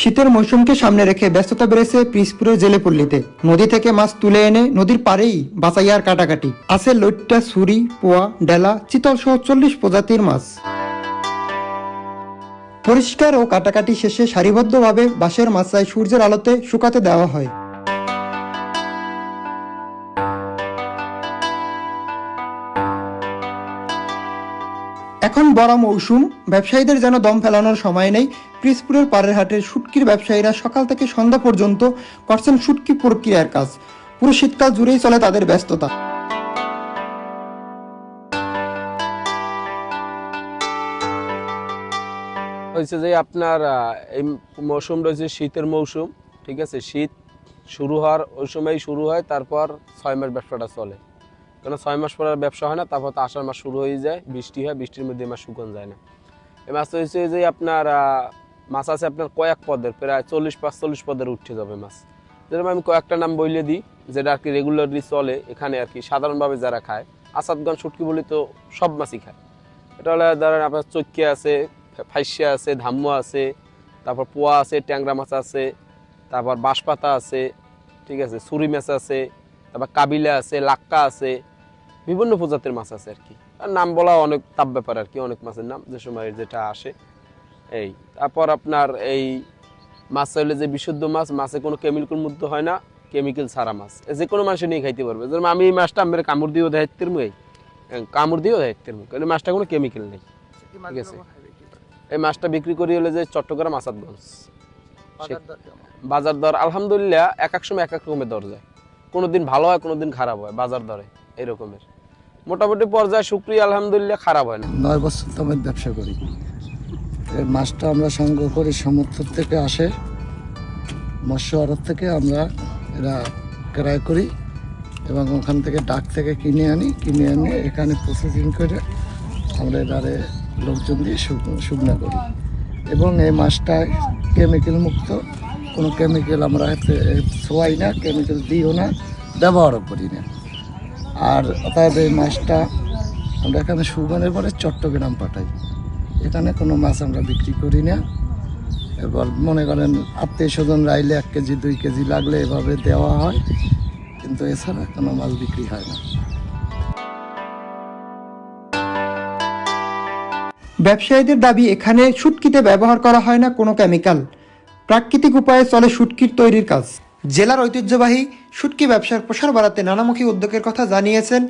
শীতের মৌসুমকে সামনে রেখে ব্যস্ততা বেড়েছে পিরোজপুরের জেলেপল্লীতে। নদী থেকে মাছ তুলে এনে নদীর পাড়েই বাছাই আর কাটাকাটি। আছে লইট্টা, ছুরি, পোয়া, ডেলা, চিতল সহ 40 প্রজাতির মাছ। পরিষ্কার ও কাটাকাটি শেষে সারিবদ্ধভাবে বাঁশের মাচায় সূর্যের আলোতে শুকাতে দেওয়া হয়। এখন বড় মৌসুম, ব্যবসায়ীদের যেন দম ফেলানোর সময় নেই। পিরোজপুরের পাড়ের হাটের শুটকির ব্যবসায়ীরা সকাল থেকে সন্ধ্যা পর্যন্ত করছেন শুটকি প্রক্রিয়ার কাজ। পুরো শীতকাল জুড়েই চলে তাদের ব্যস্ততা। হয়েছে যে আপনার এই মৌসুম রয়েছে শীতের মৌসুম, ঠিক আছে। শীত শুরু হওয়ার ওই সময় শুরু হয়, তারপর 6 মাস ব্যবসাটা চলে। কারণ 6 মাস পর আর ব্যবসা হয় না, তারপর তো আষাঢ় মাস শুরু হয়ে যায়, বৃষ্টি হয়, বৃষ্টির মধ্যে মাছ শুকানো যায় না। এই মাছ হয়েছে যে আপনার মাছ আছে আপনার কয়েক পদের, প্রায় 40-45 পদের উঠে যাবে মাছ। যেরকম আমি কয়েকটা নাম বলে দিই যেটা আর কি রেগুলারলি চলে এখানে আর কি, সাধারণভাবে যারা খায়। আসাদগঞ্জ শুটকি বলি তো সব মাছই খায়। এটা হলে ধরেন আপনার চৈকিয়া আছে, ফাইসিয়া আছে, ধাম্মা আছে, তারপর পোয়া আছে, ট্যাংরা মাছ আছে, তারপর বাঁশপাতা আছে, ঠিক আছে, ছুরি মাছ আছে, তারপর কাবিলা আছে, লাক্কা আছে, বিভিন্ন প্রজাতির মাছ আছে আর কি। আর নাম বলা অনেক তাপ ব্যাপার আর কি, অনেক মাছের নাম যে সময় যেটা আসে এই। তারপর আপনার এই মাছ হইলে যে বিশুদ্ধ মাছ, মাছে কোনো কেমিক্যাল মুক্ত হয় না, কেমিক্যাল ছাড়া মাছ যে কোনো মানুষ নিয়ে খাইতে পারবে। যেমন আমি এই মাছটা আমার কামড় দিয়েও দেখাইতে মুই, কামড় দিয়েও দেখাইতে মুই, কারণ মাছটা কোনো কেমিক্যাল নেই, ঠিক আছে। এই মাছটা বিক্রি করি হলে যে চট্টগ্রাম আসাদগঞ্জ। বাজার দর আলহামদুলিল্লাহ এক এক সময় এক এক রকমের দর যায়, কোনোদিন ভালো হয় কোনোদিন খারাপ হয় বাজার দরে এরকমের। মোটামুটি পর্যায়ে শুক্রিয়া আলহামদুলিল্লাহ খারাপ হয় না। 9 বছর তো আমি ব্যবসা করি। এই মাছটা আমরা সংগ্রহ করি সমুদ্র থেকে আসে, মৎস্য আড়ত থেকে আমরা এরা ক্রয় করি এবং ওখান থেকে ডাক থেকে কিনে আনি এখানে প্রসেসিং করে আমরা এবারে লোকজন দিয়ে শুকনো করি। এবং এই মাছটা কেমিক্যাল মুক্ত, কোনো কেমিক্যাল আমরা ছোঁয়াই না, কেমিক্যাল দিও না, ব্যবহারও করি না। আর অর্থাৎ এই মাছটা আমরা এখানে শুকানোর পরে চট্টগ্রাম পাঠাই। এখানে কোনো মাছ আমরা বিক্রি করি না। এবার মনে করেন আত্মীয় স্বজন রাইলে 1 কেজি 2 কেজি লাগলে এভাবে দেওয়া হয়, কিন্তু এছাড়া কোনো মাছ বিক্রি হয় না। ব্যবসায়ীদের দাবি, এখানে শুটকিতে ব্যবহার করা হয় না কোনো কেমিক্যাল। প্রাকৃতিক উপায়ে চলে শুটকির তৈরির কাজ। জেলার ঐতিহ্যবাহী শুটকি ব্যবসার প্রসার বাড়াতে নানামুখী উদ্যোগের কথা জানিয়েছেন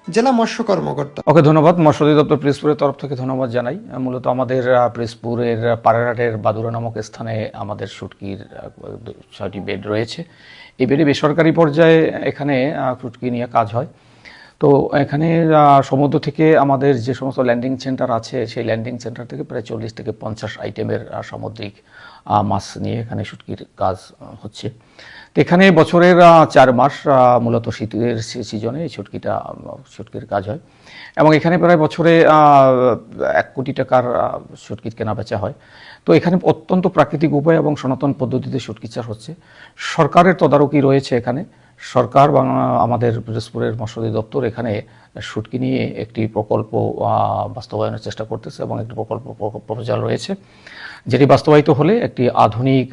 জেলা মৎস্য কর্মকর্তা। ওকে, ধন্যবাদ। মৎস্য অধিদপ্তর পিরোজপুরের তরফ থেকে ধন্যবাদ জানাই। মূলত আমাদের পিরোজপুরের পাড়ারহাটের বাদুরা নামক স্থানে আমাদের শুটকির 6টি বেড রয়েছে। এই বেডে বেসরকারি পর্যায়ে এখানে শুটকি নিয়ে কাজ হয়। তো এখানে সমুদ্র থেকে আমাদের যে সমস্ত ল্যান্ডিং সেন্টার আছে, সেই ল্যান্ডিং সেন্টার থেকে প্রায় 40 থেকে 50 আইটেমের সামুদ্রিক মাছ নিয়ে এখানে শুটকির কাজ হচ্ছে। তো এখানে বছরের 4 মাস মূলত শীতের সিজনে এই শুটকির কাজ হয় এবং এখানে প্রায় বছরে 1 কোটি টাকার শুটকির কেনা বেচা হয়। তো এখানে অত্যন্ত প্রাকৃতিক উপায় এবং সনাতন পদ্ধতিতে শুটকি চাষ হচ্ছে। সরকারের তদারকি রয়েছে এখানে। সরকার বা আমাদের পিরোজপুরের মৎস্য অধিদপ্তর এখানে শুটকি নিয়ে একটি প্রকল্প বাস্তবায়নের চেষ্টা করতেছে এবং একটি প্রপোজাল রয়েছে, যেটি বাস্তবায়িত হলে একটি আধুনিক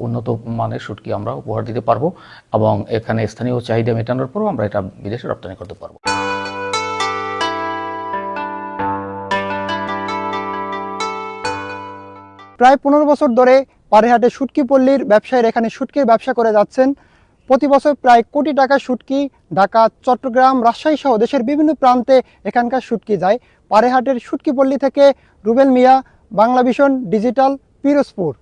উন্নত মানের শুটকি আমরা উপহার দিতে পারবো এবং এখানে স্থানীয় চাহিদা মেটানোর পরও আমরা এটা বিদেশে রপ্তানি করতে পারবো। প্রায় 15 বছর ধরে পাড়েরহাটে শুটকি পল্লীর ব্যবসায়ীরা এখানে শুটকির ব্যবসা করে যাচ্ছেন। প্রতি বছর প্রায় কোটি টাকা শুটকি ঢাকা, চট্টগ্রাম, রাজশাহী সহ দেশের বিভিন্ন প্রান্তে এখানকার শুটকি যায়। পাড়েরহাটের শুটকি পল্লী থেকে রুবেল মিয়া, বাংলা ভিশন ডিজিটাল, পিরোজপুর।